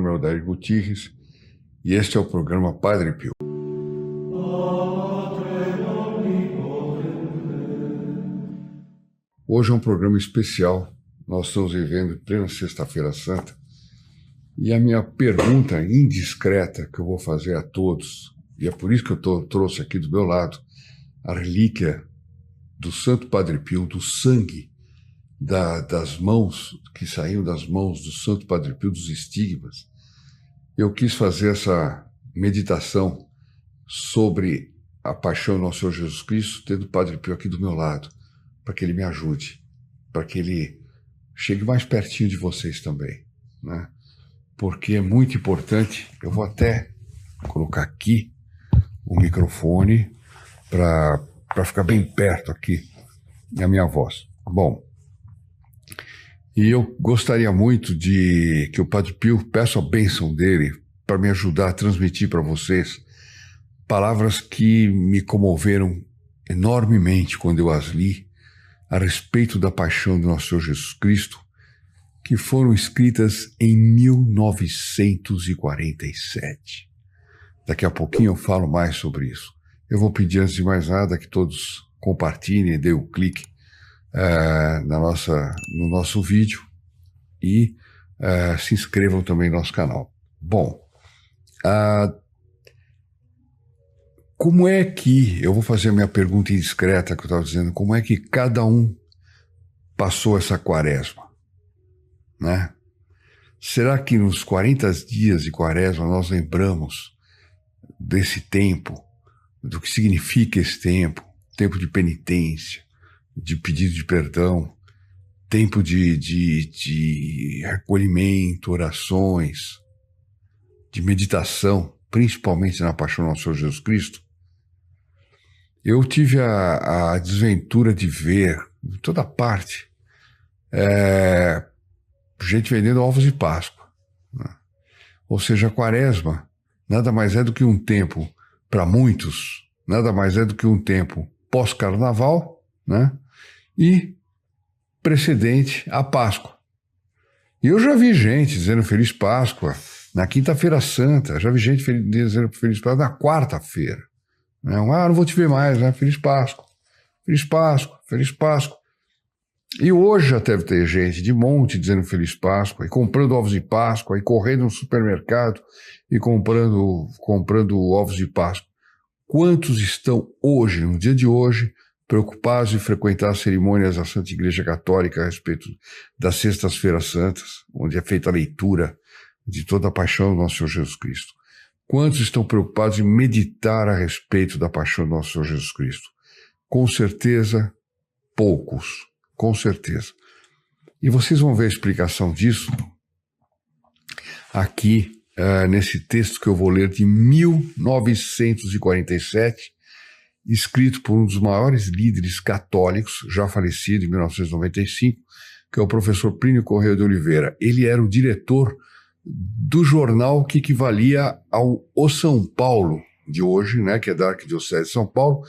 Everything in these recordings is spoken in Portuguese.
é Odair Gutierrez e este é o programa Padre Pio. Hoje é um programa especial, nós estamos vivendo em plena Sexta-feira Santa e a minha pergunta indiscreta que eu vou fazer a todos, e é por isso que eu trouxe aqui do meu lado a relíquia do Santo Padre Pio, do sangue das mãos, que saíam das mãos do Santo Padre Pio, dos estigmas. Eu quis fazer essa meditação sobre a paixão do nosso Senhor Jesus Cristo, tendo o Padre Pio aqui do meu lado, para que ele me ajude, para que ele chegue mais pertinho de vocês também, né? Porque é muito importante. Eu vou até colocar aqui o microfone para ficar bem perto aqui da minha voz. Bom, e eu gostaria muito de que o Padre Pio, peço a bênção dele para me ajudar a transmitir para vocês palavras que me comoveram enormemente quando eu as li a respeito da paixão do nosso Senhor Jesus Cristo, que foram escritas em 1947. Daqui a pouquinho eu falo mais sobre isso. Eu vou pedir, antes de mais nada, que todos compartilhem, deem o clique no nosso vídeo e se inscrevam também no nosso canal. Bom, como é que, eu vou fazer a minha pergunta indiscreta que eu estava dizendo, como é que cada um passou essa quaresma, né? Será que nos 40 dias de quaresma nós lembramos desse tempo, do que significa esse tempo, tempo de penitência, de pedido de perdão, tempo de recolhimento, orações, de meditação, principalmente na paixão do nosso Senhor Jesus Cristo? Eu tive a desventura de ver, em toda parte, gente vendendo ovos de Páscoa, né? Ou seja, a quaresma nada mais é do que um tempo, para muitos, nada mais é do que um tempo pós-carnaval, né? E precedente à Páscoa. E eu já vi gente dizendo Feliz Páscoa na Quinta-feira Santa, já vi gente dizendo Feliz Páscoa na quarta-feira. Não vou te ver mais, né? Feliz Páscoa, Feliz Páscoa, Feliz Páscoa. E hoje já deve ter gente de monte dizendo Feliz Páscoa, e comprando ovos de Páscoa, e correndo no supermercado, e comprando ovos de Páscoa. Quantos estão hoje, no dia de hoje, preocupados em frequentar as cerimônias da Santa Igreja Católica a respeito das Sextas-feiras Santas, onde é feita a leitura de toda a paixão do nosso Senhor Jesus Cristo? Quantos estão preocupados em meditar a respeito da paixão do nosso Senhor Jesus Cristo? Com certeza, poucos. Com certeza. E vocês vão ver a explicação disso aqui, nesse texto que eu vou ler de 1947, escrito por um dos maiores líderes católicos, já falecido em 1995, que é o professor Plínio Corrêa de Oliveira. Ele era o diretor do jornal que equivalia ao O São Paulo de hoje, né, que é da Arquidiocese de São Paulo.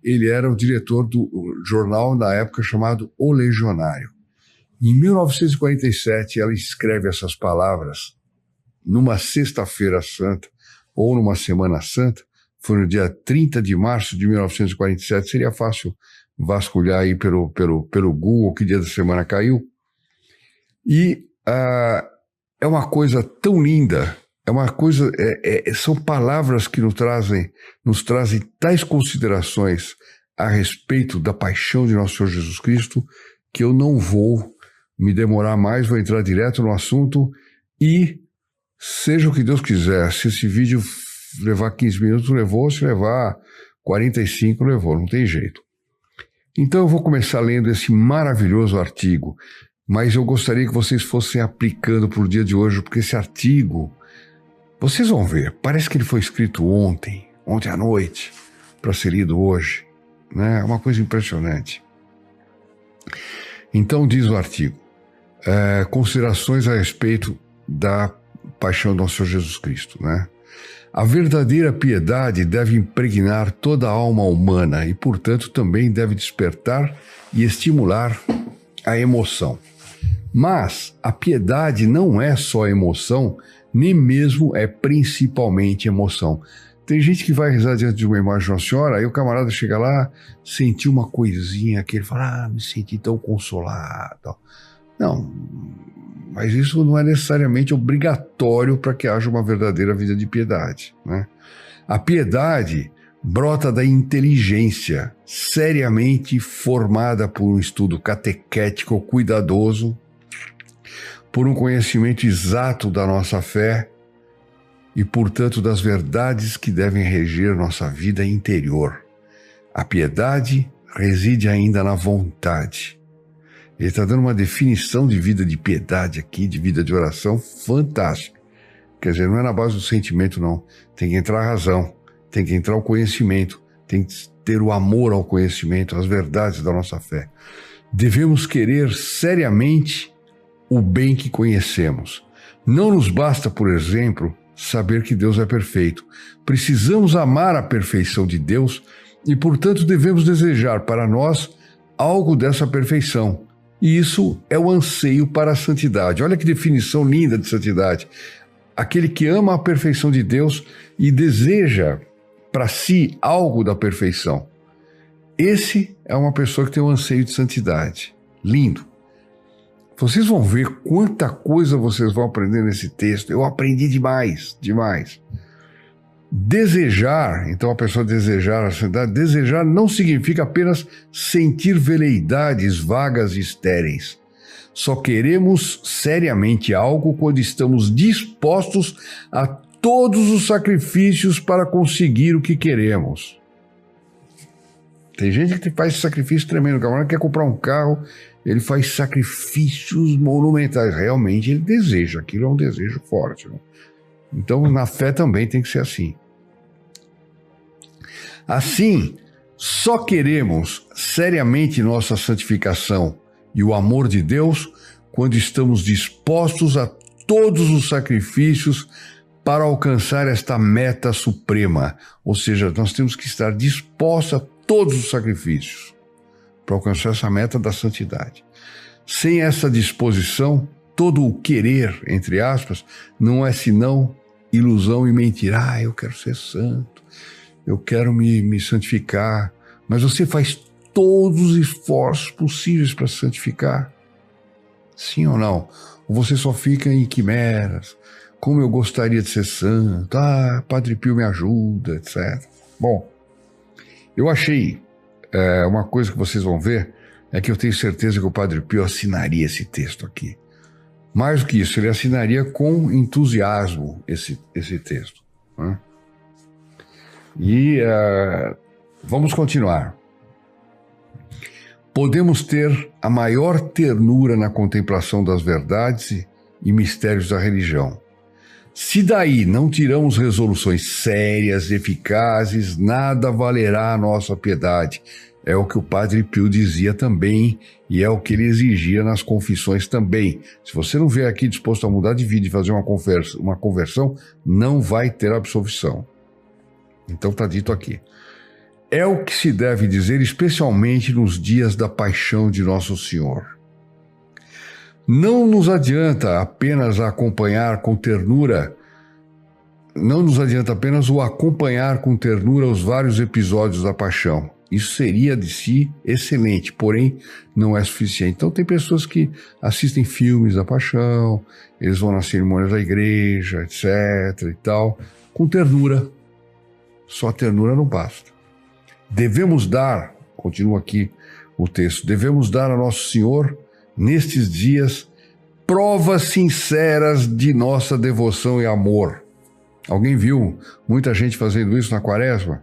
Ele era o diretor do jornal na época chamado O Legionário. Em 1947, ela escreve essas palavras numa Sexta-feira Santa ou numa Semana Santa. Foi no dia 30 de março de 1947. Seria fácil vasculhar aí pelo Google que dia da semana caiu. E é uma coisa tão linda. É uma coisa, são palavras que nos trazem tais considerações a respeito da paixão de nosso Senhor Jesus Cristo, que eu não vou me demorar mais, vou entrar direto no assunto e seja o que Deus quiser. Se esse vídeo levar 15 minutos, levou. Se levar 45, levou. Não tem jeito. Então eu vou começar lendo esse maravilhoso artigo, mas eu gostaria que vocês fossem aplicando para o dia de hoje, porque esse artigo, vocês vão ver, parece que ele foi escrito ontem à noite, para ser lido hoje, né? É uma coisa impressionante. Então diz o artigo, considerações a respeito da paixão do nosso Senhor Jesus Cristo, né? A verdadeira piedade deve impregnar toda a alma humana e, portanto, também deve despertar e estimular a emoção. Mas a piedade não é só emoção nem mesmo é principalmente emoção. Tem gente que vai rezar diante de uma imagem de Nossa Senhora, aí o camarada chega lá, sentiu uma coisinha que ele fala, me senti tão consolado. Não, mas isso não é necessariamente obrigatório para que haja uma verdadeira vida de piedade, né? A piedade brota da inteligência, seriamente formada por um estudo catequético cuidadoso, por um conhecimento exato da nossa fé e, portanto, das verdades que devem reger nossa vida interior. A piedade reside ainda na vontade. Ele está dando uma definição de vida de piedade aqui, de vida de oração, fantástica. Quer dizer, não é na base do sentimento, não. Tem que entrar a razão, tem que entrar o conhecimento, tem que ter o amor ao conhecimento, às verdades da nossa fé. Devemos querer seriamente o bem que conhecemos. Não nos basta, por exemplo, saber que Deus é perfeito. Precisamos amar a perfeição de Deus e, portanto, devemos desejar para nós algo dessa perfeição. E isso é o anseio para a santidade. Olha que definição linda de santidade. Aquele que ama a perfeição de Deus e deseja para si algo da perfeição. Esse é uma pessoa que tem um anseio de santidade. Lindo. Vocês vão ver quanta coisa vocês vão aprender nesse texto. Eu aprendi demais, demais. Desejar, então a pessoa desejar a santidade, desejar não significa apenas sentir veleidades vagas e estéreis. Só queremos seriamente algo quando estamos dispostos a todos os sacrifícios para conseguir o que queremos. Tem gente que faz sacrifício tremendo. O camarada quer comprar um carro, ele faz sacrifícios monumentais. Realmente ele deseja, aquilo é um desejo forte, né? Então na fé também tem que ser assim. Assim, só queremos seriamente nossa santificação e o amor de Deus quando estamos dispostos a todos os sacrifícios para alcançar esta meta suprema. Ou seja, nós temos que estar dispostos a todos os sacrifícios para alcançar essa meta da santidade. Sem essa disposição, todo o querer, entre aspas, não é senão ilusão e mentira. Eu quero ser santo, eu quero me santificar. Mas você faz todos os esforços possíveis para se santificar? Sim ou não? Ou você só fica em quimeras? Como eu gostaria de ser santo? Padre Pio me ajuda, etc. Bom, eu achei uma coisa que vocês vão ver, é que eu tenho certeza que o Padre Pio assinaria esse texto aqui. Mais do que isso, ele assinaria com entusiasmo esse texto, né? E vamos continuar. Podemos ter a maior ternura na contemplação das verdades e mistérios da religião. Se daí não tiramos resoluções sérias, eficazes, nada valerá a nossa piedade. É o que o Padre Pio dizia também e é o que ele exigia nas confissões também. Se você não vier aqui disposto a mudar de vida e fazer uma conversão, não vai ter absolvição. Então está dito aqui. É o que se deve dizer especialmente nos dias da paixão de Nosso Senhor. Não nos adianta apenas acompanhar com ternura, não nos adianta apenas o acompanhar com ternura os vários episódios da paixão. Isso seria de si excelente, porém não é suficiente. Então tem pessoas que assistem filmes da paixão, eles vão nas cerimônias da igreja, etc. e tal, com ternura. Só ternura não basta. Devemos dar, continua aqui o texto, devemos dar a Nosso Senhor, nestes dias, provas sinceras de nossa devoção e amor. Alguém viu muita gente fazendo isso na Quaresma?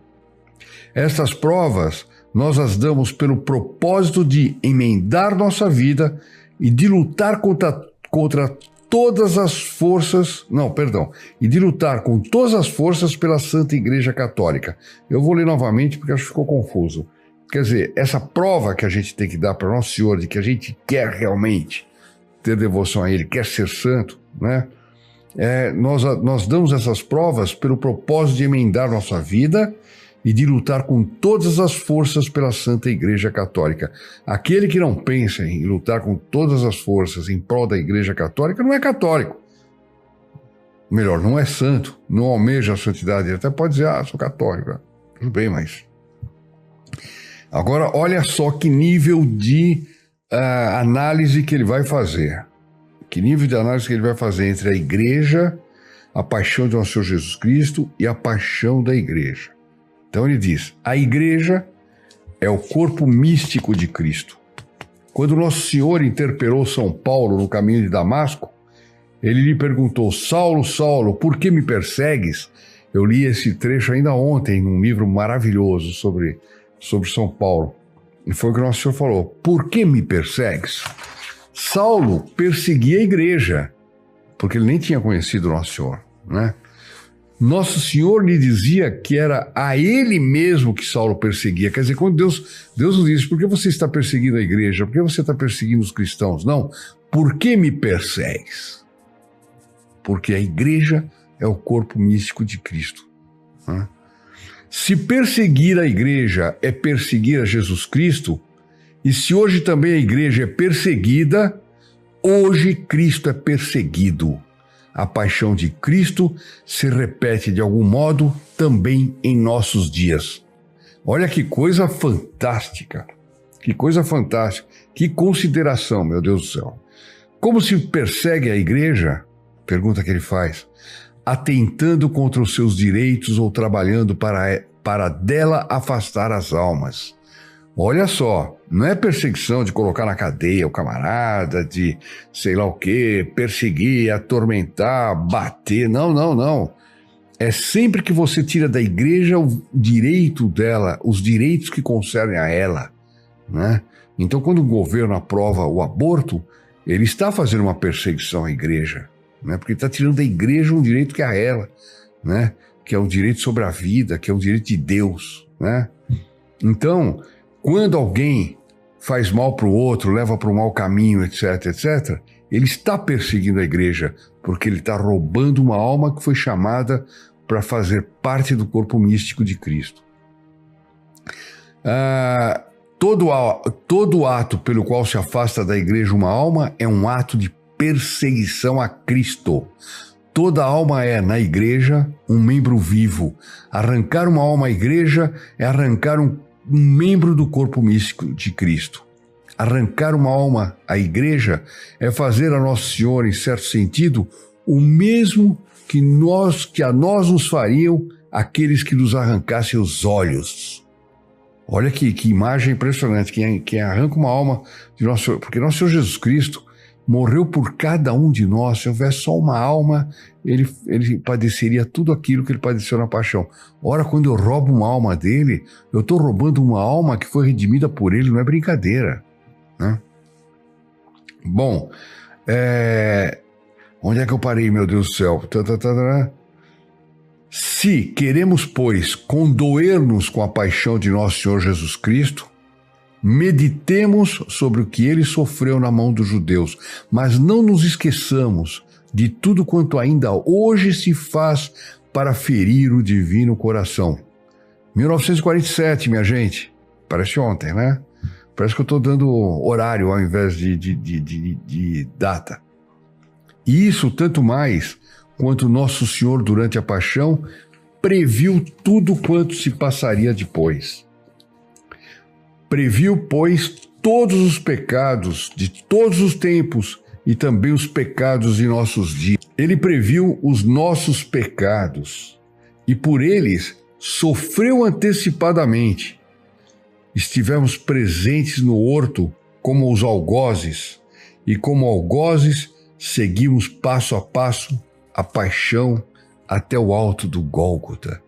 Estas provas nós as damos pelo propósito de emendar nossa vida e de lutar contra todas as forças, e de lutar com todas as forças pela Santa Igreja Católica. Eu vou ler novamente porque acho que ficou confuso. Quer dizer, essa prova que a gente tem que dar para Nosso Senhor de que a gente quer realmente ter devoção a Ele, quer ser santo, né? Nós damos essas provas pelo propósito de emendar nossa vida e de lutar com todas as forças pela Santa Igreja Católica. Aquele que não pensa em lutar com todas as forças em prol da Igreja Católica não é católico. melhor, não é santo, não almeja a santidade. Ele até pode dizer, sou católico. Tudo bem, mas... Agora, olha só que nível de análise que ele vai fazer. Que nível de análise que ele vai fazer entre a igreja, a paixão de nosso Senhor Jesus Cristo e a paixão da igreja. Então ele diz, a igreja é o corpo místico de Cristo. Quando Nosso Senhor interpelou São Paulo no caminho de Damasco, ele lhe perguntou, Saulo, Saulo, por que me persegues? Eu li esse trecho ainda ontem, num livro maravilhoso sobre São Paulo. E foi o que Nosso Senhor falou, por que me persegues? Saulo perseguia a igreja, porque ele nem tinha conhecido Nosso Senhor, né? Nosso Senhor lhe dizia que era a ele mesmo que Saulo perseguia. Quer dizer, quando Deus nos diz, por que você está perseguindo a igreja? Por que você está perseguindo os cristãos? Não, por que me persegues? Porque a igreja é o corpo místico de Cristo, né? Se perseguir a igreja é perseguir a Jesus Cristo, e se hoje também a igreja é perseguida, hoje Cristo é perseguido. A paixão de Cristo se repete de algum modo também em nossos dias. Olha que coisa fantástica, que coisa fantástica, que consideração, meu Deus do céu. Como se persegue a igreja? Pergunta que ele faz. Atentando contra os seus direitos ou trabalhando para dela afastar as almas. Olha só, não é perseguição de colocar na cadeia o camarada, de sei lá o quê, perseguir, atormentar, bater, não. É sempre que você tira da igreja o direito dela, os direitos que concernem a ela, né? Então, quando o governo aprova o aborto, ele está fazendo uma perseguição à igreja, né? Porque está tirando da igreja um direito que é a ela, né? Que é o direito sobre a vida, que é o direito de Deus, né? Então, quando alguém faz mal para o outro, leva para um mau caminho, etc., ele está perseguindo a igreja, porque ele está roubando uma alma que foi chamada para fazer parte do corpo místico de Cristo. Todo ato pelo qual se afasta da igreja uma alma é um ato de perseguição a Cristo. Toda alma é, na igreja, um membro vivo. Arrancar uma alma à igreja é arrancar um membro do corpo místico de Cristo. Arrancar uma alma à igreja é fazer a Nosso Senhor, em certo sentido, o mesmo que a nós nos fariam aqueles que nos arrancassem os olhos. Olha que imagem impressionante, quem arranca uma alma de Nosso Senhor, porque Nosso Senhor Jesus Cristo morreu por cada um de nós. Se houvesse só uma alma, ele padeceria tudo aquilo que ele padeceu na paixão. Ora, quando eu roubo uma alma dele, eu estou roubando uma alma que foi redimida por ele, não é brincadeira, né? Bom, onde é que eu parei, meu Deus do céu? Se queremos, pois, condoer-nos com a paixão de nosso Senhor Jesus Cristo, meditemos sobre o que ele sofreu na mão dos judeus, mas não nos esqueçamos de tudo quanto ainda hoje se faz para ferir o divino coração. 1947, minha gente. Parece ontem, né? Parece que eu estou dando horário ao invés de data. E isso tanto mais quanto Nosso Senhor, durante a paixão, previu tudo quanto se passaria depois. Previu, pois, todos os pecados de todos os tempos e também os pecados de nossos dias. Ele previu os nossos pecados e por eles sofreu antecipadamente. Estivemos presentes no horto como os algozes e como algozes seguimos passo a passo a paixão até o alto do Gólgota.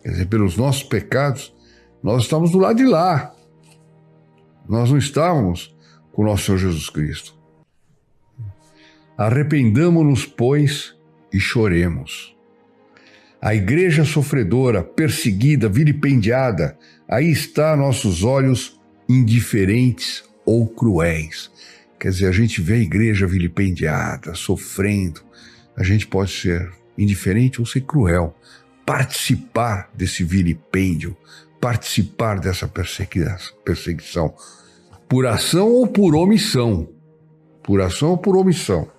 Quer dizer, pelos nossos pecados, nós estamos do lado de lá. Nós não estávamos com o nosso Senhor Jesus Cristo. Arrependamo-nos, pois, e choremos. A igreja sofredora, perseguida, vilipendiada, aí está a nossos olhos indiferentes ou cruéis. Quer dizer, a gente vê a igreja vilipendiada, sofrendo. A gente pode ser indiferente ou ser cruel. Participar desse vilipêndio, participar dessa perseguição, por ação ou por omissão. Por ação ou por omissão.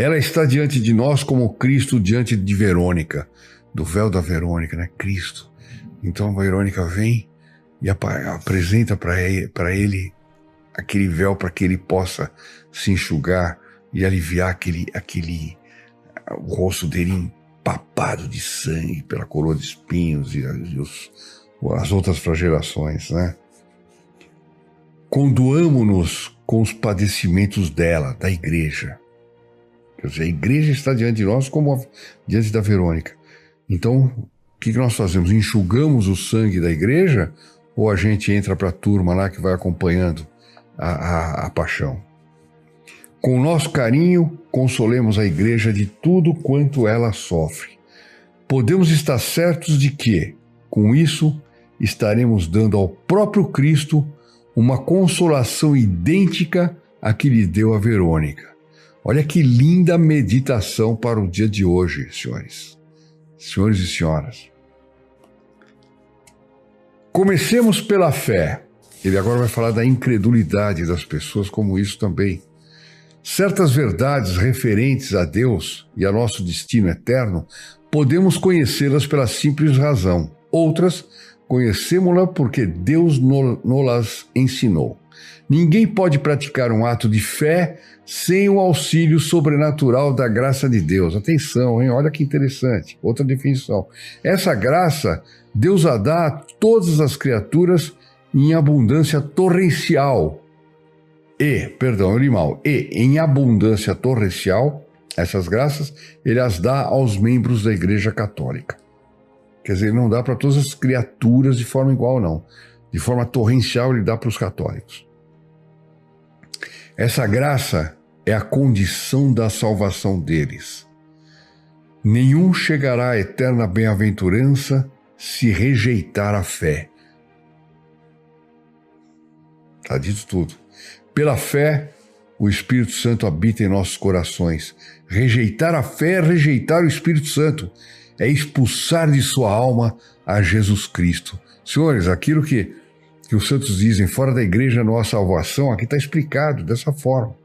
Ela está diante de nós como Cristo diante de Verônica, do véu da Verônica, né? Cristo. Então a Verônica vem e apresenta para ele aquele véu para que ele possa se enxugar e aliviar o rosto dele empapado de sangue pela coroa de espinhos e as outras flagelações, né? Condoamo-nos com os padecimentos dela, da igreja. Quer dizer, a igreja está diante de nós como diante da Verônica. Então, o que nós fazemos? Enxugamos o sangue da igreja ou a gente entra para a turma lá que vai acompanhando a paixão? Com o nosso carinho, consolemos a igreja de tudo quanto ela sofre. Podemos estar certos de que, com isso, estaremos dando ao próprio Cristo uma consolação idêntica à que lhe deu a Verônica. Olha que linda meditação para o dia de hoje, senhores e senhoras. Comecemos pela fé. Ele agora vai falar da incredulidade das pessoas, como isso também. Certas verdades referentes a Deus e a nosso destino eterno, podemos conhecê-las pela simples razão. Outras, conhecemos-las porque Deus nos ensinou. Ninguém pode praticar um ato de fé sem o auxílio sobrenatural da graça de Deus. Atenção, hein? Olha que interessante. Outra definição. Essa graça, Deus a dá a todas as criaturas em abundância torrencial. E em abundância torrencial, essas graças, ele as dá aos membros da Igreja Católica. Quer dizer, ele não dá para todas as criaturas de forma igual, não. De forma torrencial, ele dá para os católicos. Essa graça é a condição da salvação deles. Nenhum chegará à eterna bem-aventurança se rejeitar a fé. Está dito tudo. Pela fé, o Espírito Santo habita em nossos corações. Rejeitar a fé é rejeitar o Espírito Santo. É expulsar de sua alma a Jesus Cristo. Senhores, aquilo que os santos dizem, fora da igreja não há salvação, aqui está explicado dessa forma.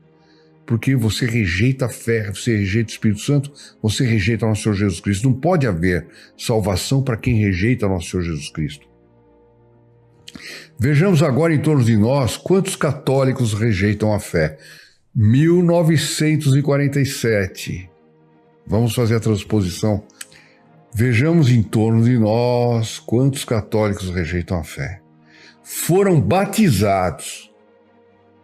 Porque você rejeita a fé, você rejeita o Espírito Santo, você rejeita o nosso Senhor Jesus Cristo. Não pode haver salvação para quem rejeita o nosso Senhor Jesus Cristo. Vejamos agora em torno de nós quantos católicos rejeitam a fé. 1947. Vamos fazer a transposição. Vejamos em torno de nós quantos católicos rejeitam a fé. Foram batizados,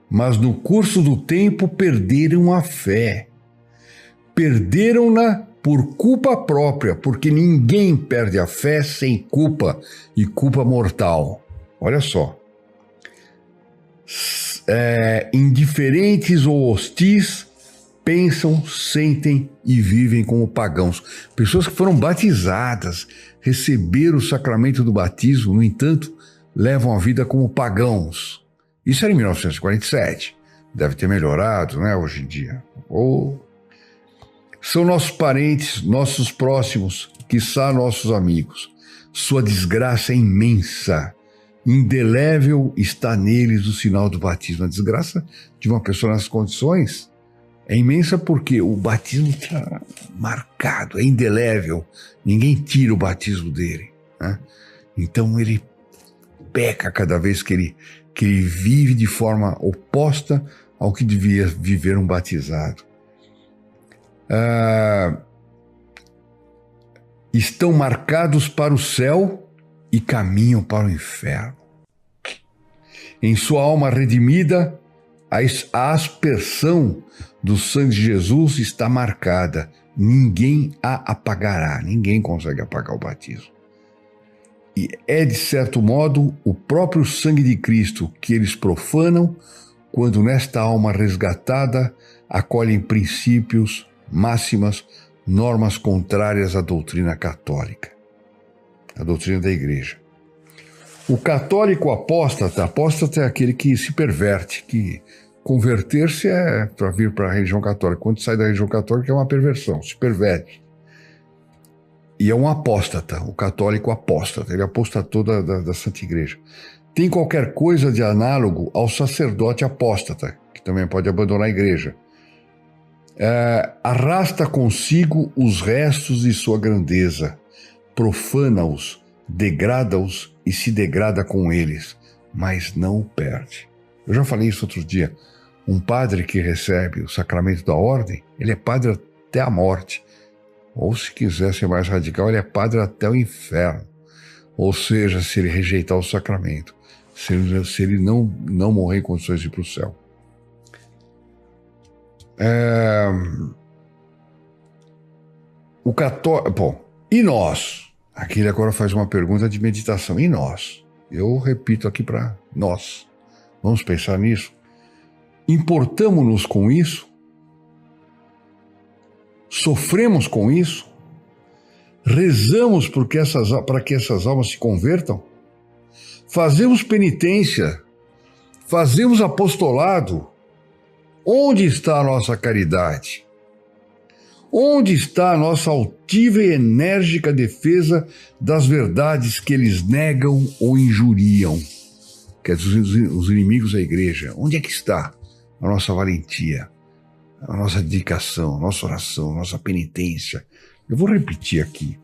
mas no curso do tempo perderam a fé. Perderam-na por culpa própria, porque ninguém perde a fé sem culpa e culpa mortal. Olha só. Indiferentes ou hostis, pensam, sentem e vivem como pagãos. Pessoas que foram batizadas, receberam o sacramento do batismo, no entanto, levam a vida como pagãos. Isso era em 1947. Deve ter melhorado, né, hoje em dia. São nossos parentes, nossos próximos, quiçá nossos amigos. Sua desgraça é imensa. Indelével está neles o sinal do batismo. A desgraça de uma pessoa nessas condições é imensa porque o batismo está marcado, é indelével. Ninguém tira o batismo dele, né? Então ele peca cada vez que ele vive de forma oposta ao que devia viver um batizado. Estão marcados para o céu e caminham para o inferno. Em sua alma redimida, a aspersão do sangue de Jesus está marcada. Ninguém a apagará, ninguém consegue apagar o batismo. E é, de certo modo, o próprio sangue de Cristo que eles profanam quando nesta alma resgatada acolhem princípios, máximas, normas contrárias à doutrina católica, a doutrina da igreja. O católico apóstata é aquele que se perverte, que converter-se é para vir para a religião católica. Quando sai da religião católica é uma perversão, se perverte. E é um apóstata, o católico apóstata, ele apostatou da Santa Igreja. Tem qualquer coisa de análogo ao sacerdote apóstata, que também pode abandonar a igreja. arrasta consigo os restos de sua grandeza, profana-os, degrada-os e se degrada com eles, mas não o perde. Eu já falei isso outro dia. Um padre que recebe o sacramento da ordem, ele é padre até a morte. Ou, se quiser ser mais radical, ele é padre até o inferno. Ou seja, se ele rejeitar o sacramento, se ele não morrer em condições de ir para o céu. O católico... Bom, e nós? Aqui ele agora faz uma pergunta de meditação. E nós? Eu repito aqui para nós. Vamos pensar nisso? Importamos-nos com isso? Sofremos com isso? Rezamos para que essas almas se convertam? Fazemos penitência? Fazemos apostolado? Onde está a nossa caridade? Onde está a nossa altiva e enérgica defesa das verdades que eles negam ou injuriam? Quer dizer, os inimigos da igreja. Onde é que está a nossa valentia, a nossa dedicação, a nossa oração, a nossa penitência? Eu vou repetir aqui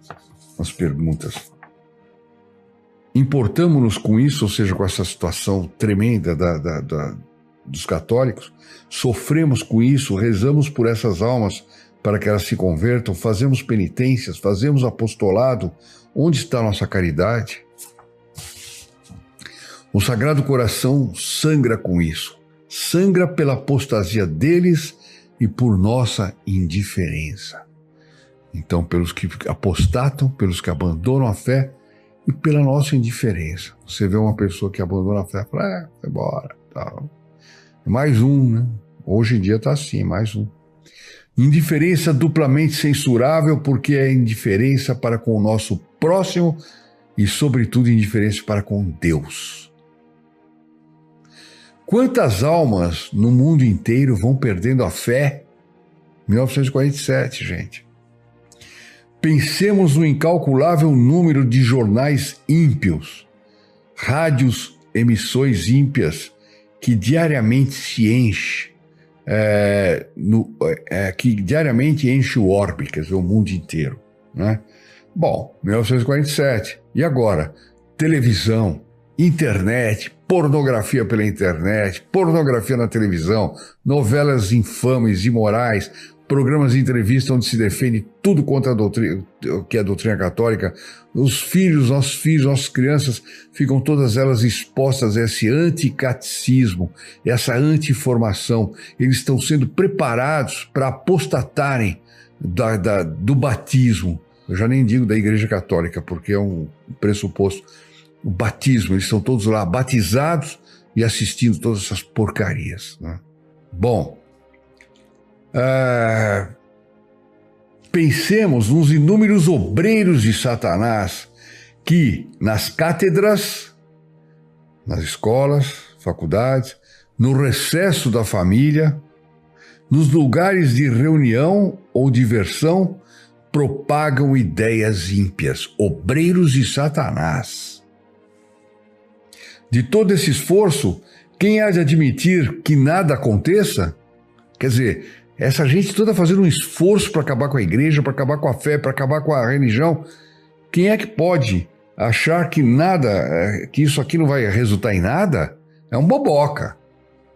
as perguntas. Importamos-nos com isso, ou seja, com essa situação tremenda dos católicos? Sofremos com isso? Rezamos por essas almas para que elas se convertam? Fazemos penitências? Fazemos apostolado? Onde está a nossa caridade? O Sagrado Coração sangra com isso. Sangra pela apostasia deles e por nossa indiferença. Então, pelos que apostatam, pelos que abandonam a fé e pela nossa indiferença. Você vê uma pessoa que abandona a fé e fala, vai embora. Tal. Mais um, né? Hoje em dia está assim, mais um. Indiferença duplamente censurável, porque é indiferença para com o nosso próximo e, sobretudo, indiferença para com Deus. Quantas almas no mundo inteiro vão perdendo a fé? 1947, gente. Pensemos no incalculável número de jornais ímpios, rádios, emissões ímpias, que diariamente se enche, que diariamente enche o orbe, quer dizer, o mundo inteiro, né? Bom, 1947. E agora? Televisão, internet, pornografia pela internet, pornografia na televisão, novelas infames, imorais, programas de entrevista onde se defende tudo contra a doutrina, que é a doutrina católica. Os filhos, nossas crianças, ficam todas elas expostas a esse anticatecismo, essa anti-informação. Eles estão sendo preparados para apostatarem do batismo. Eu já nem digo da Igreja Católica, porque é um pressuposto. O batismo, eles estão todos lá batizados e assistindo todas essas porcarias, né? Bom, pensemos nos inúmeros obreiros de Satanás que nas cátedras, nas escolas, faculdades, no recesso da família, nos lugares de reunião ou diversão, propagam ideias ímpias, obreiros de Satanás. De todo esse esforço, quem há de admitir que nada aconteça? Quer dizer, essa gente toda fazendo um esforço para acabar com a igreja, para acabar com a fé, para acabar com a religião. Quem é que pode achar que nada, que isso aqui não vai resultar em nada? É um boboca.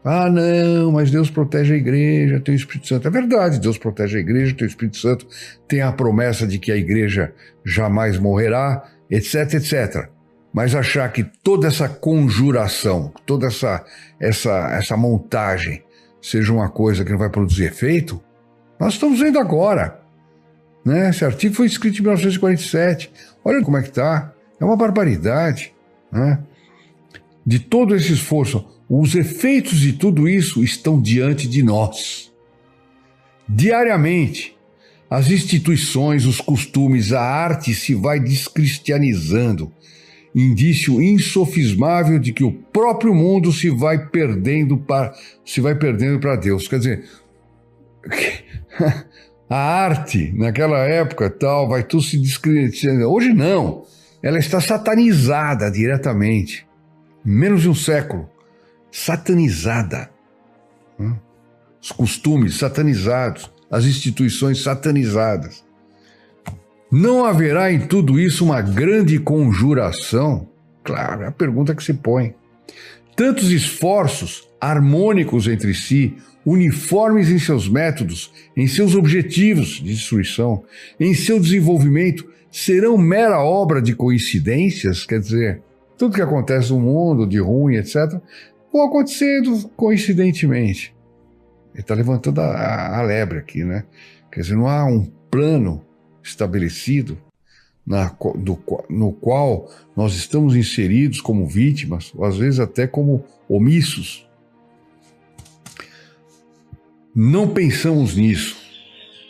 Ah, não, mas Deus protege a igreja, tem o Espírito Santo. É verdade, Deus protege a igreja, tem o Espírito Santo, tem a promessa de que a igreja jamais morrerá, etc, etc. Mas achar que toda essa conjuração, toda essa montagem seja uma coisa que não vai produzir efeito, nós estamos vendo agora, né? Esse artigo foi escrito em 1947. Olha como é que está. É uma barbaridade, né? De todo esse esforço, os efeitos de tudo isso estão diante de nós. Diariamente, as instituições, os costumes, a arte se vai descristianizando, indício insofismável de que o próprio mundo se vai perdendo para Deus. Quer dizer, a arte naquela época tal vai tudo se descristianizando. Hoje não, ela está satanizada diretamente. Em menos de um século, satanizada. Os costumes satanizados, as instituições satanizadas. Não haverá em tudo isso uma grande conjuração? Claro, é a pergunta que se põe. Tantos esforços harmônicos entre si, uniformes em seus métodos, em seus objetivos de destruição, em seu desenvolvimento, serão mera obra de coincidências? Quer dizer, tudo que acontece no mundo, de ruim, etc., vão acontecendo coincidentemente. Ele está levantando a lebre aqui, né? Quer dizer, não há um plano estabelecido no qual nós estamos inseridos como vítimas, ou às vezes até como omissos. Não pensamos nisso,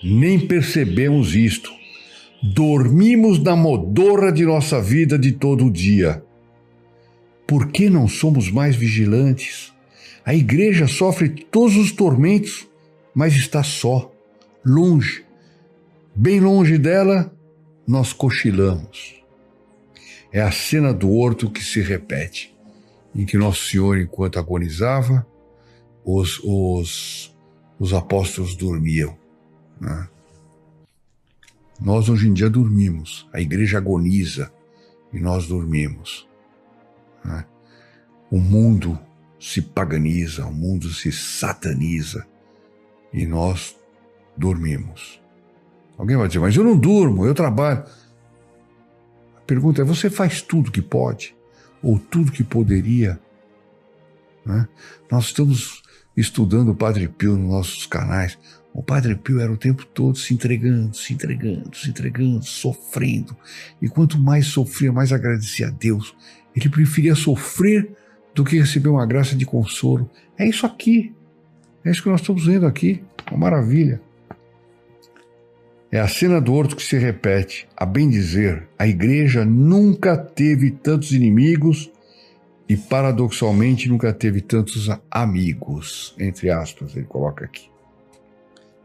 nem percebemos isto. Dormimos na modorra de nossa vida de todo dia. Por que não somos mais vigilantes? A igreja sofre todos os tormentos, mas está só, longe. Bem longe dela, nós cochilamos. É a cena do horto que se repete, em que Nosso Senhor, enquanto agonizava, os apóstolos dormiam, né? Nós hoje em dia dormimos, a igreja agoniza e nós dormimos, né? O mundo se paganiza, o mundo se sataniza e nós dormimos. Alguém vai dizer, mas eu não durmo, eu trabalho. A pergunta é, você faz tudo que pode ou tudo que poderia? Né? Nós estamos estudando o Padre Pio nos nossos canais. O Padre Pio era o tempo todo se entregando, sofrendo. E quanto mais sofria, mais agradecia a Deus. Ele preferia sofrer do que receber uma graça de consolo. É isso aqui. É isso que nós estamos vendo aqui. Uma maravilha. É a cena do horto que se repete. A bem dizer, a igreja nunca teve tantos inimigos e, paradoxalmente, nunca teve tantos amigos, entre aspas, ele coloca aqui.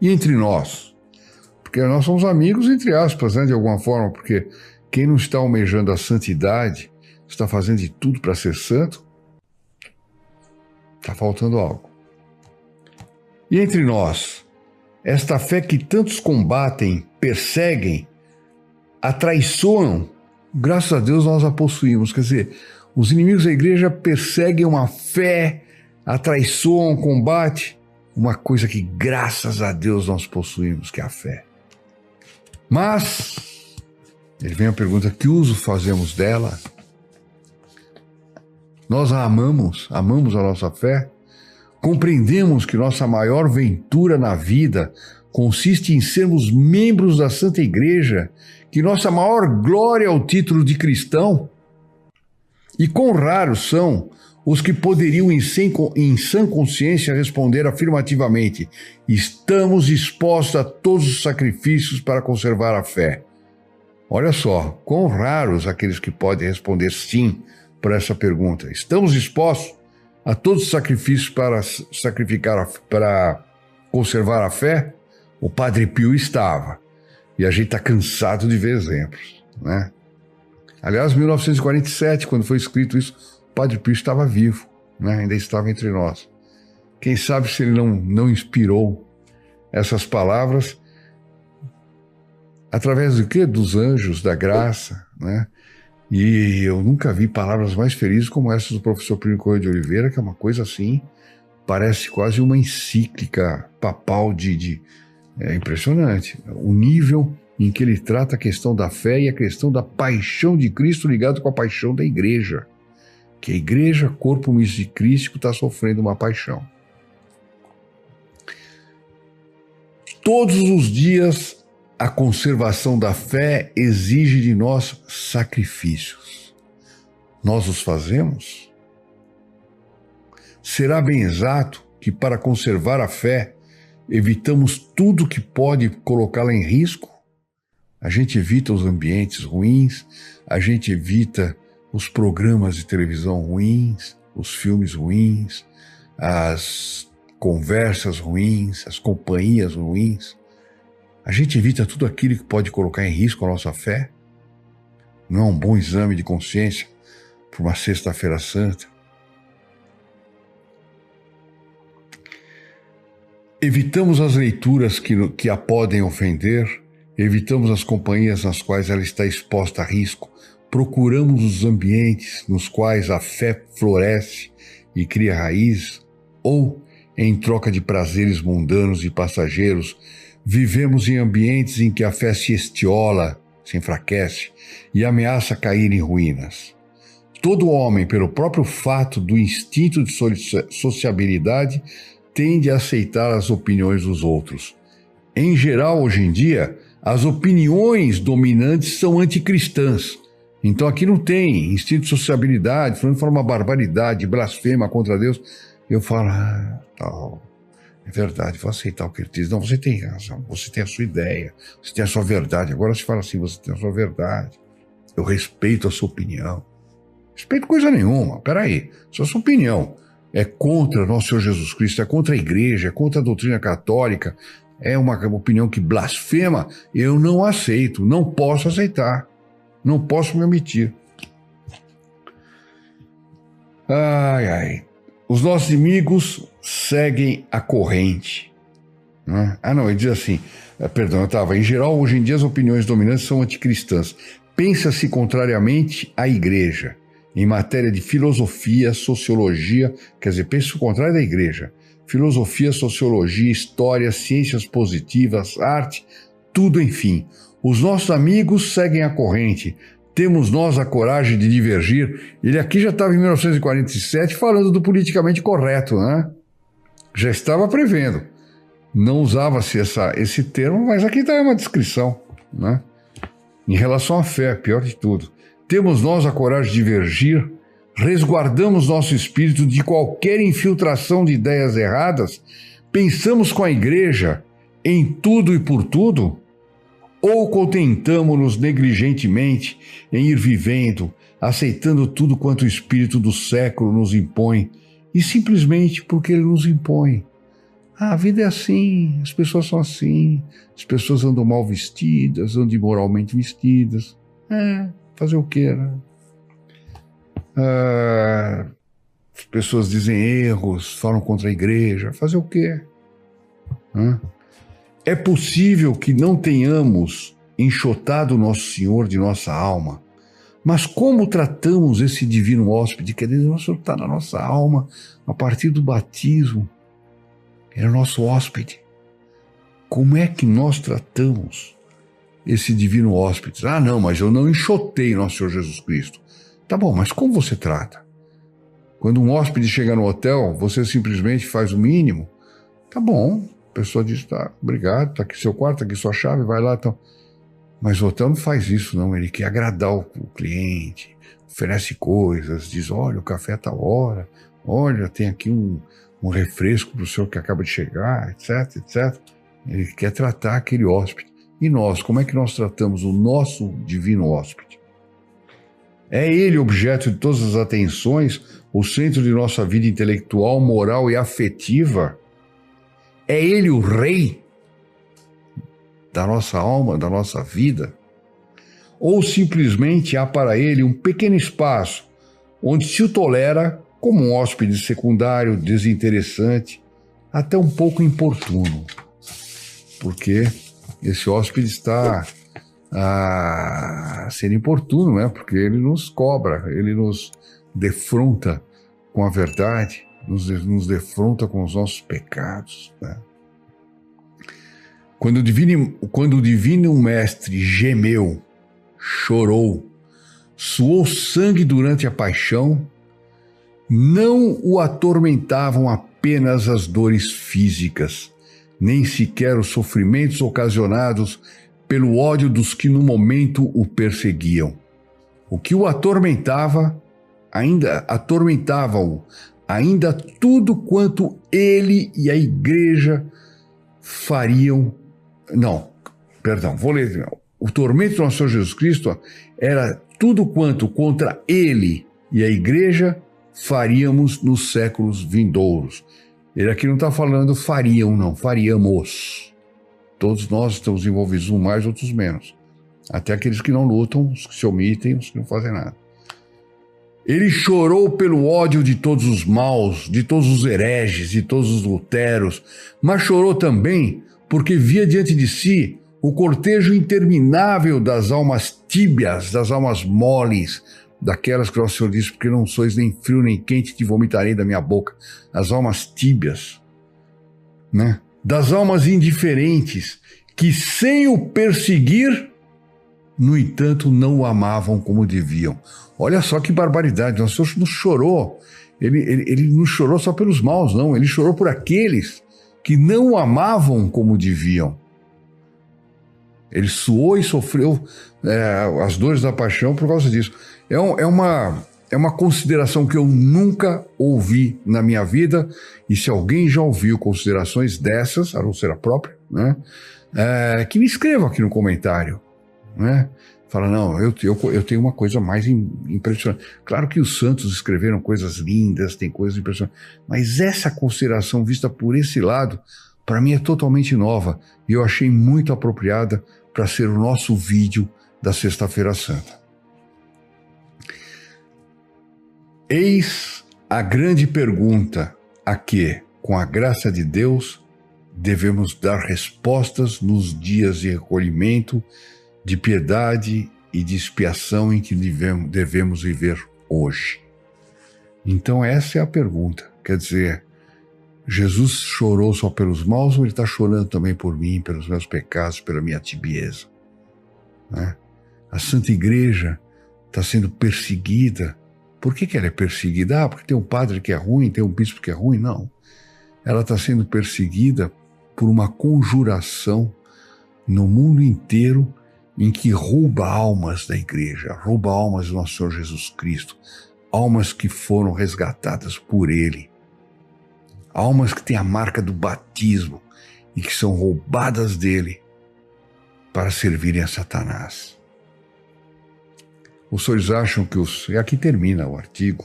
E entre nós? Porque nós somos amigos, entre aspas, né, de alguma forma, porque quem não está almejando a santidade, está fazendo de tudo para ser santo, está faltando algo. E entre nós? Esta fé que tantos combatem, perseguem, atraiçoam, graças a Deus nós a possuímos. Quer dizer, os inimigos da igreja perseguem uma fé, atraiçoam, combatem, uma coisa que graças a Deus nós possuímos, que é a fé. Mas, ele vem a pergunta, que uso fazemos dela? Nós a amamos a nossa fé? Compreendemos que nossa maior ventura na vida consiste em sermos membros da Santa Igreja, que nossa maior glória é o título de cristão? E quão raros são os que poderiam em sã consciência responder afirmativamente: estamos dispostos a todos os sacrifícios para conservar a fé. Olha só, quão raros aqueles que podem responder sim para essa pergunta. Estamos dispostos a todos os sacrifícios para conservar a fé? O Padre Pio estava. E a gente está cansado de ver exemplos, né? Aliás, em 1947, quando foi escrito isso, o Padre Pio estava vivo, né? Ainda estava entre nós. Quem sabe se ele não inspirou essas palavras através do quê? Dos anjos da graça, né? E eu nunca vi palavras mais felizes como essas do professor Plínio Corrêa de Oliveira, que é uma coisa assim, parece quase uma encíclica papal é impressionante. O nível em que ele trata a questão da fé e a questão da paixão de Cristo ligado com a paixão da igreja. Que a igreja, corpo misto de Cristo, está sofrendo uma paixão. Todos os dias, a conservação da fé exige de nós sacrifícios. Nós os fazemos? Será bem exato que, para conservar a fé, evitamos tudo que pode colocá-la em risco? A gente evita os ambientes ruins, a gente evita os programas de televisão ruins, os filmes ruins, as conversas ruins, as companhias ruins. A gente evita tudo aquilo que pode colocar em risco a nossa fé? Não é um bom exame de consciência para uma sexta-feira santa? Evitamos as leituras que a podem ofender, evitamos as companhias nas quais ela está exposta a risco, procuramos os ambientes nos quais a fé floresce e cria raiz, ou, em troca de prazeres mundanos e passageiros, vivemos em ambientes em que a fé se estiola, se enfraquece e ameaça cair em ruínas. Todo homem, pelo próprio fato do instinto de sociabilidade, tende a aceitar as opiniões dos outros. Em geral, hoje em dia, as opiniões dominantes são anticristãs. Então aqui não tem instinto de sociabilidade, falando uma barbaridade, blasfema contra Deus. Eu falo, tal, é verdade, vou aceitar o que ele diz. Não, você tem razão, você tem a sua ideia, você tem a sua verdade. Agora se fala assim, você tem a sua verdade. Eu respeito a sua opinião. Respeito coisa nenhuma, peraí, isso é a sua opinião. É contra nosso Senhor Jesus Cristo, é contra a igreja, é contra a doutrina católica, é uma opinião que blasfema, eu não aceito, não posso aceitar, não posso me omitir. Ai, ai. Os nossos inimigos seguem a corrente. Né? Ele diz assim, em geral, hoje em dia as opiniões dominantes são anticristãs. Pensa-se contrariamente à igreja. Em matéria de filosofia, sociologia, quer dizer, pensa o contrário da igreja. Filosofia, sociologia, história, ciências positivas, arte, tudo enfim. Os nossos amigos seguem a corrente. Temos nós a coragem de divergir. Ele aqui já estava em 1947 falando do politicamente correto, né? Já estava prevendo. Não usava-se esse termo, mas aqui está uma descrição, né? Em relação à fé, pior de tudo. Temos nós a coragem de divergir, resguardamos nosso espírito de qualquer infiltração de ideias erradas, pensamos com a igreja em tudo e por tudo, ou contentamo-nos negligentemente em ir vivendo, aceitando tudo quanto o espírito do século nos impõe, e simplesmente porque ele nos impõe. A vida é assim, as pessoas são assim, as pessoas andam mal vestidas, andam imoralmente vestidas. Fazer o quê, né? As pessoas dizem erros, falam contra a igreja. Fazer o quê? É possível que não tenhamos enxotado Nosso Senhor de nossa alma, mas como tratamos esse divino hóspede, que Deus está na nossa alma a partir do batismo? Ele é nosso hóspede. Como é que nós tratamos esse divino hóspede? Mas eu não enxotei Nosso Senhor Jesus Cristo. Tá bom, mas como você trata? Quando um hóspede chega no hotel, você simplesmente faz o mínimo? Tá bom, a pessoa diz, tá, obrigado, tá aqui seu quarto, tá aqui sua chave, vai lá. Então. Mas o hotel não faz isso, não. Ele quer agradar o cliente, oferece coisas, diz, olha, o café é tal hora, olha, tem aqui um refresco para o senhor que acaba de chegar, etc, etc. Ele quer tratar aquele hóspede. E nós, como é que nós tratamos o nosso divino hóspede? É ele objeto de todas as atenções, o centro de nossa vida intelectual, moral e afetiva? É ele o rei da nossa alma, da nossa vida? Ou simplesmente há para ele um pequeno espaço onde se o tolera como um hóspede secundário, desinteressante, até um pouco importuno? Porque esse hóspede está a ser importuno, né? Porque ele nos cobra, ele nos defronta com a verdade, nos defronta com os nossos pecados, né? Quando o divino mestre gemeu, chorou, suou sangue durante a paixão, não o atormentavam apenas as dores físicas, nem sequer os sofrimentos ocasionados pelo ódio dos que no momento o perseguiam. O que o atormentava, ainda tudo quanto ele e a igreja fariam. Vou ler. O tormento do nosso Senhor Jesus Cristo era tudo quanto contra ele e a igreja faríamos nos séculos vindouros. Ele aqui não está falando fariam, não, faríamos. Todos nós estamos envolvidos, uns mais, outros menos. Até aqueles que não lutam, os que se omitem, os que não fazem nada. Ele chorou pelo ódio de todos os maus, de todos os hereges, de todos os luteros, mas chorou também porque via diante de si o cortejo interminável das almas tíbias, das almas moles, daquelas que o Senhor disse, porque não sois nem frio nem quente, te vomitarei da minha boca. As almas tíbias, né? Das almas indiferentes, que sem o perseguir, no entanto, não o amavam como deviam. Olha só que barbaridade, o Senhor não chorou, ele não chorou só pelos maus, não, ele chorou por aqueles que não o amavam como deviam. Ele suou e sofreu as dores da paixão por causa disso. É uma consideração que eu nunca ouvi na minha vida, e se alguém já ouviu considerações dessas, a não ser a própria, né, que me escreva aqui no comentário, né? Fala, não, eu tenho uma coisa mais impressionante. Claro que os santos escreveram coisas lindas, tem coisas impressionantes, mas essa consideração vista por esse lado, para mim é totalmente nova, e eu achei muito apropriada para ser o nosso vídeo da Sexta-feira Santa. Eis a grande pergunta a que, com a graça de Deus, devemos dar respostas nos dias de recolhimento, de piedade e de expiação em que devemos viver hoje. Então essa é a pergunta. Quer dizer, Jesus chorou só pelos maus ou ele está chorando também por mim, pelos meus pecados, pela minha tibieza? Né? A Santa Igreja está sendo perseguida. Por que ela é perseguida? Porque tem um padre que é ruim, tem um bispo que é ruim? Não. Ela está sendo perseguida por uma conjuração no mundo inteiro em que rouba almas da igreja, rouba almas do nosso Senhor Jesus Cristo, almas que foram resgatadas por Ele, almas que têm a marca do batismo e que são roubadas dele para servirem a Satanás. Os senhores acham que e aqui termina o artigo,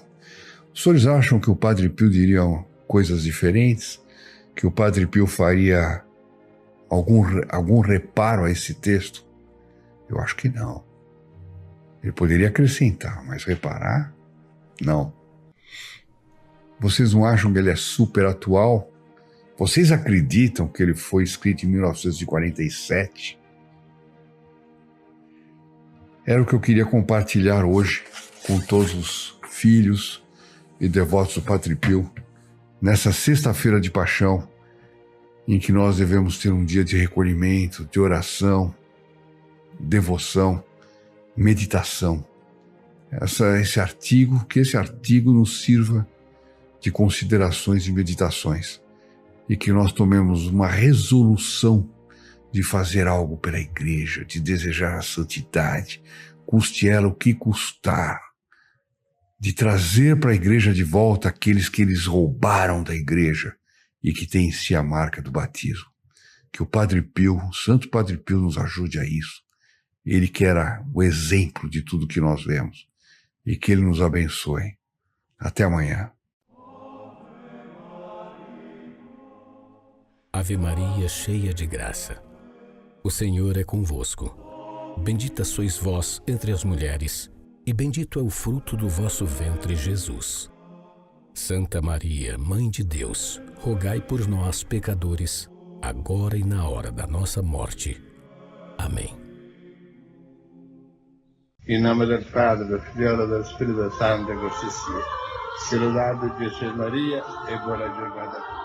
os senhores acham que o Padre Pio diria coisas diferentes? Que o Padre Pio faria algum reparo a esse texto? Eu acho que não. Ele poderia acrescentar, mas reparar, não. Vocês não acham que ele é super atual? Vocês acreditam que ele foi escrito em 1947? Era o que eu queria compartilhar hoje com todos os filhos e devotos do Padre Pio, nessa sexta-feira de paixão, em que nós devemos ter um dia de recolhimento, de oração, devoção, meditação. Que esse artigo nos sirva de considerações e meditações, e que nós tomemos uma resolução de fazer algo pela igreja, de desejar a santidade, custe ela o que custar, de trazer para a igreja de volta aqueles que eles roubaram da igreja e que têm em si a marca do batismo. Que o Padre Pio, o Santo Padre Pio, nos ajude a isso. Ele que era o exemplo de tudo que nós vemos, e que ele nos abençoe. Até amanhã. Ave Maria, cheia de graça, o Senhor é convosco. Bendita sois vós entre as mulheres, e bendito é o fruto do vosso ventre, Jesus. Santa Maria, Mãe de Deus, rogai por nós, pecadores, agora e na hora da nossa morte. Amém. In nome del Padre, del Figlio e del Spirito Santo, così sia. Sia lodato Gesù e Maria, e buona giornata.